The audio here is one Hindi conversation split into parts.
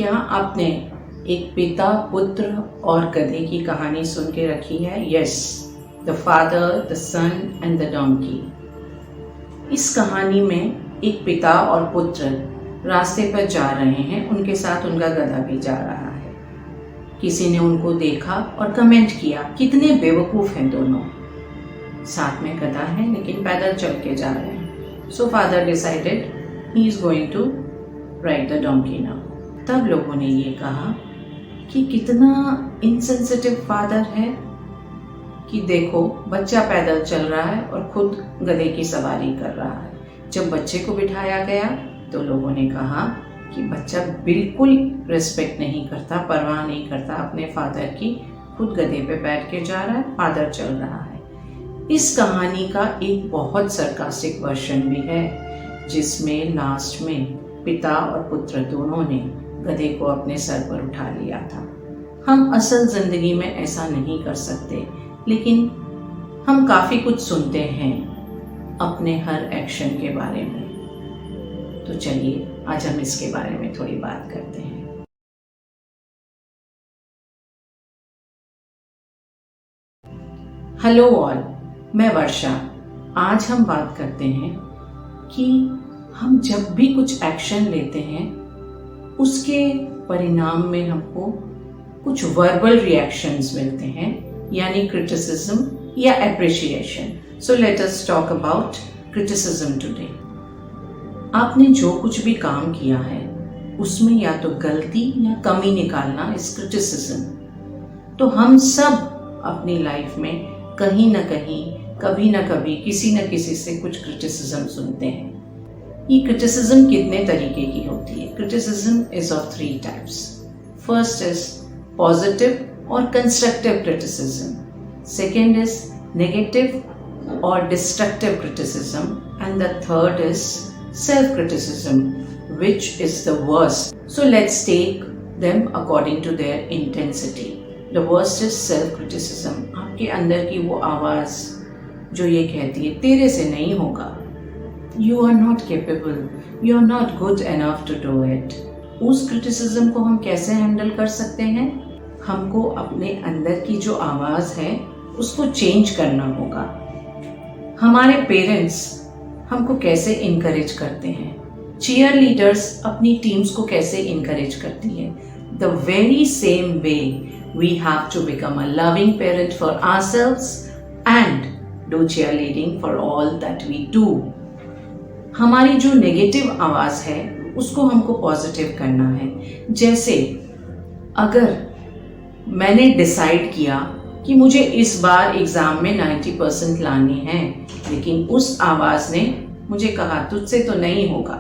क्या आपने एक पिता, पुत्र और गधे की कहानी सुन के रखी है? Yes, the father, the son and the donkey. इस कहानी में एक पिता और पुत्र रास्ते पर जा रहे हैं, उनके साथ उनका गधा भी जा रहा है। किसी ने उनको देखा और कमेंट किया, कितने बेवकूफ़ हैं दोनों, साथ में गधा है लेकिन पैदल चल के जा रहे हैं। So father decided he is going to ride the donkey now. तब लोगों ने ये कहा कि कितना इनसेंसिटिव फादर है कि देखो बच्चा पैदल चल रहा है और खुद गधे की सवारी कर रहा है। जब बच्चे को बिठाया गया तो लोगों ने कहा कि बच्चा बिल्कुल रिस्पेक्ट नहीं करता, परवाह नहीं करता अपने फादर की, खुद गधे पे बैठ के जा रहा है, फादर चल रहा है। इस कहानी का एक बहुत सरकास्टिक वर्जन भी है जिसमें लास्ट में पिता और पुत्र दोनों ने गधे को अपने सर पर उठा लिया था। हम असल जिंदगी में ऐसा नहीं कर सकते, लेकिन हम काफ़ी कुछ सुनते हैं अपने हर एक्शन के बारे में। तो चलिए आज हम इसके बारे में थोड़ी बात करते हैं। हेलो ऑल, मैं वर्षा। आज हम बात करते हैं कि हम जब भी कुछ एक्शन लेते हैं उसके परिणाम में हमको कुछ वर्बल रिएक्शंस मिलते हैं, यानी क्रिटिसिज्म या appreciation. So let us talk about criticism today. आपने जो कुछ भी काम किया है उसमें या तो गलती या कमी निकालना इस क्रिटिसिज्म। तो हम सब अपनी लाइफ में कहीं ना कहीं, कभी ना कभी, किसी न किसी से कुछ क्रिटिसिज्म सुनते हैं। ये क्रिटिसिज्म कितने तरीके की होती है? Criticism is of 3 types. First is positive और constructive criticism, second is negative और destructive criticism, and the third is self criticism, which is the worst. So let's take them according to their intensity. The worst is self criticism. आपके अंदर की वो आवाज़ जो ये कहती है तेरे से नहीं होगा, You are not capable, you are not good enough to do it। उस क्रिटिसिज्म को हम कैसे हैंडल कर सकते हैं? हमको अपने अंदर की जो आवाज़ है उसको चेंज करना होगा। हमारे पेरेंट्स हमको कैसे इनकरेज करते हैं, चीयर लीडर्स अपनी टीम्स को कैसे इनकरेज करती है, the very same way we have to become a loving parent for ourselves and do cheerleading for all that we do. हमारी जो नेगेटिव आवाज़ है उसको हमको पॉजिटिव करना है। जैसे अगर मैंने डिसाइड किया कि मुझे इस बार एग्ज़ाम में 90% लाने हैं, लेकिन उस आवाज़ ने मुझे कहा तुझसे तो नहीं होगा,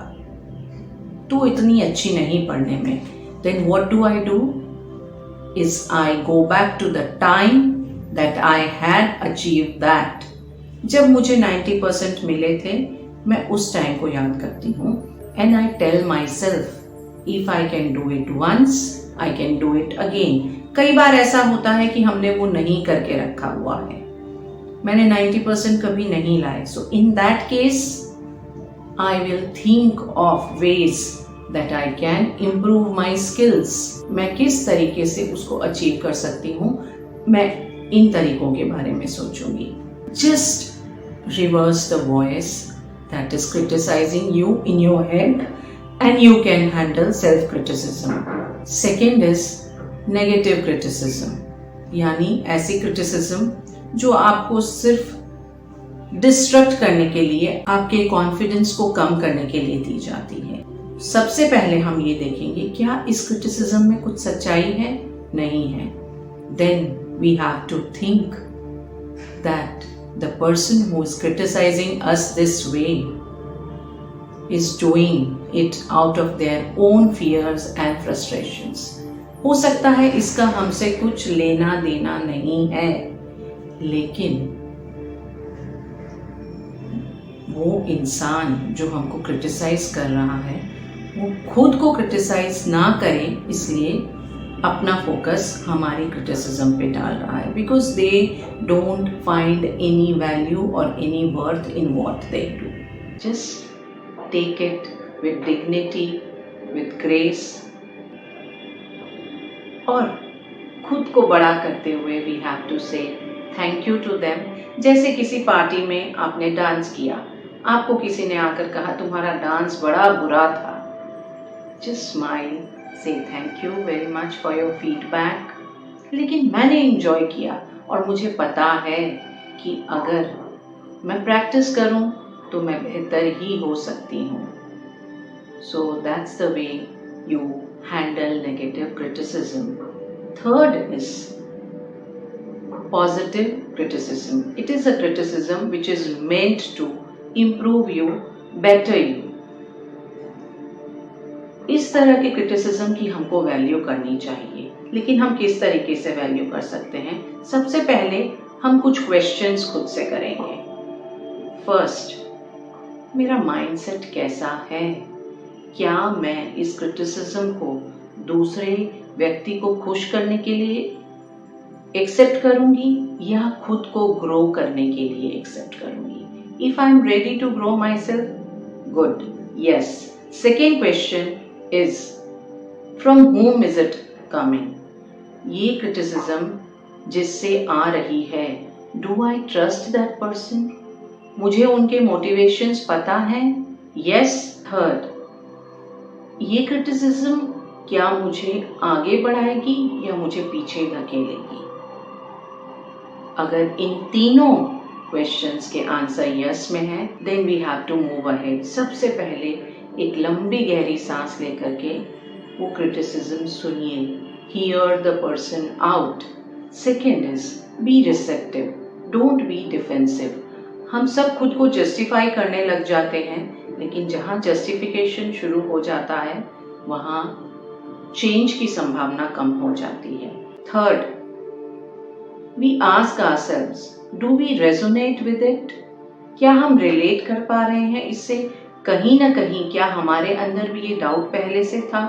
तू इतनी अच्छी नहीं पढ़ने में, then what do I do is I go back to the time that I had achieve that. जब मुझे 90% मिले थे मैं उस टाइम को याद करती हूँ, and I tell myself if I can do it once I can do it again. कई बार ऐसा होता है कि हमने वो नहीं करके रखा हुआ है, मैंने 90% कभी नहीं लाए। So in that case I will think of ways that I can improve my skills. मैं किस तरीके से उसको अचीव कर सकती हूँ, मैं इन तरीकों के बारे में सोचूंगी। Just reverse the voice that is criticizing you in your head and you can handle self-criticism. Second is negative criticism, यानी ऐसी criticism जो आपको सिर्फ डिस्ट्रक्ट करने के लिए, आपके कॉन्फिडेंस को कम करने के लिए दी जाती है। सबसे पहले हम ये देखेंगे क्या इस क्रिटिसिज्म में कुछ सच्चाई है? नहीं है। Then we have to think that the person who is criticizing us this way is doing it out of their own fears and frustrations. हो सकता है इसका हमसे कुछ लेना देना नहीं है, लेकिन वो इंसान जो हमको क्रिटिसाइज कर रहा है वो खुद को क्रिटिसाइज ना करे, इसलिए अपना फोकस हमारी क्रिटिसिज्म पे डाल रहा है, because they don't find any value और any worth in what they do. Just take it with dignity, with grace, और खुद को बड़ा करते हुए वी हैव टू से थैंक यू टू देम। जैसे किसी पार्टी में आपने डांस किया, आपको किसी ने आकर कहा तुम्हारा डांस बड़ा बुरा था, जस्ट स्माइल, से thank you very much for your feedback, लेकिन मैंने एंजॉय किया और मुझे पता है कि अगर मैं प्रैक्टिस करूं तो मैं बेहतर ही हो सकती हूँ। So that's the way you handle negative criticism. Third is positive criticism. It is a criticism which is meant to improve you, better you. इस तरह के क्रिटिसिज्म की हमको वैल्यू करनी चाहिए, लेकिन हम किस तरीके से वैल्यू कर सकते हैं? सबसे पहले हम कुछ क्वेश्चंस खुद से करेंगे। फर्स्ट, मेरा माइंडसेट कैसा है? क्या मैं इस क्रिटिसिज्म को दूसरे व्यक्ति को खुश करने के लिए एक्सेप्ट करूंगी या खुद को ग्रो करने के लिए एक्सेप्ट करूंगी? If I am ready to grow myself, good, yes. Second question is from whom is it coming? ये क्रिटिसिज्म जिससे आ रही है, do I trust that person? मुझे उनके मोटिवेशंस पता है? यस। थर्ड, ये क्रिटिसिज्म क्या मुझे आगे बढ़ाएगी या मुझे पीछे धकेलेगी? अगर इन तीनों क्वेश्चंस के आंसर यस में है, then we have to move ahead. सबसे पहले एक लंबी गहरी सांस लेकर के वो क्रिटिसिज्म सुनिए, here the person out. Second is be receptive, don't be defensive. हम सब खुद को जस्टिफाई करने लग जाते हैं, लेकिन जहाँ जस्टिफिकेशन शुरू हो जाता है वहाँ चेंज की संभावना कम हो जाती है। Third, we ask ourselves, do we resonate with it? क्या हम रिलेट कर पा रहे हैं इससे? कहीं ना कहीं क्या हमारे अंदर भी ये डाउट पहले से था?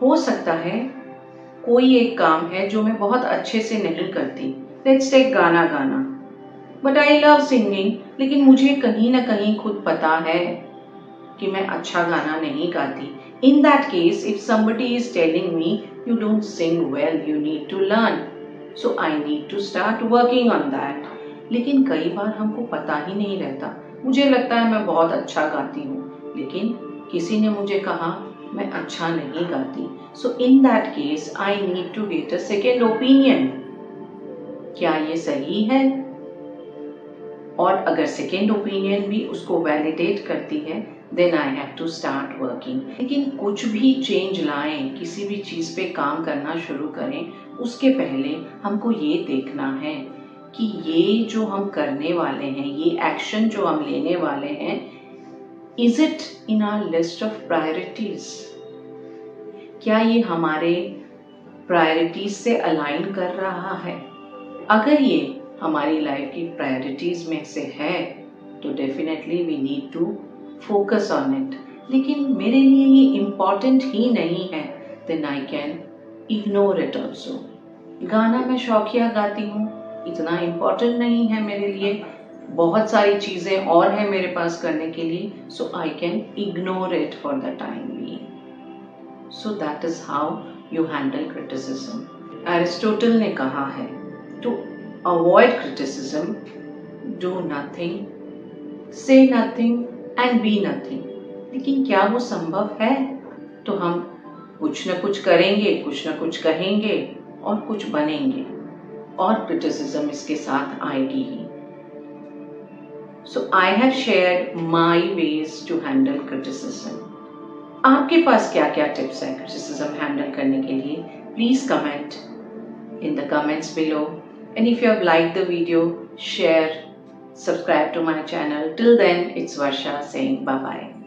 हो सकता है कोई एक काम है जो मैं बहुत अच्छे से नहीं करती, लेट्स टेक गाना गाना, बट आई लव सिंगिंग, लेकिन मुझे कहीं ना कहीं खुद पता है कि मैं अच्छा गाना नहीं गाती। In that case, if somebody is telling me you don't sing well, you need to learn. So I need to start working on that. लेकिन कई बार हमको पता ही नहीं रहता। मुझे लगता है मैं बहुत अच्छा गाती हूँ, लेकिन किसी ने मुझे कहा मैं अच्छा नहीं गाती। So in that case, I need to get a second opinion. क्या ये सही है? और अगर सेकेंड ओपिनियन भी उसको वैलिडेट करती है, then I have to start working. लेकिन कुछ भी चेंज लाएं, किसी भी चीज़ पे काम करना शुरू करें, उसके पहले हमको ये देखना है कि ये जो हम करने वाले हैं, ये एक्शन जो हम लेने वाले हैं, is it in our list of priorities? क्या ये हमारे प्रायोरिटीज से अलाइन कर रहा है? अगर ये हमारी लाइफ की प्रायोरिटीज में से है तो definitely we need to focus on it. लेकिन मेरे लिए ये इम्पॉर्टेंट ही नहीं है, then I can ignore it also. गाना मैं शौकिया गाती हूँ, इतना इम्पॉर्टेंट नहीं है मेरे लिए, बहुत सारी चीज़ें और हैं मेरे पास करने के लिए, so I can ignore it for the time being. So that is how you handle criticism. Aristotle ने कहा है to avoid criticism, do nothing, say nothing and be nothing. लेकिन क्या वो संभव है? तो हम कुछ न कुछ करेंगे, कुछ न कुछ कहेंगे और कुछ बनेंगे, और क्रिटिसिज्म इसके साथ आएगी ही। So I have shared my ways to handle criticism. आपके पास क्या क्या टिप्स है क्रिटिसिज्म हैंडल करने के लिए? Please comment in the comments below, and if you have liked the video, share, subscribe to my channel. Till then, it's Varsha saying bye bye.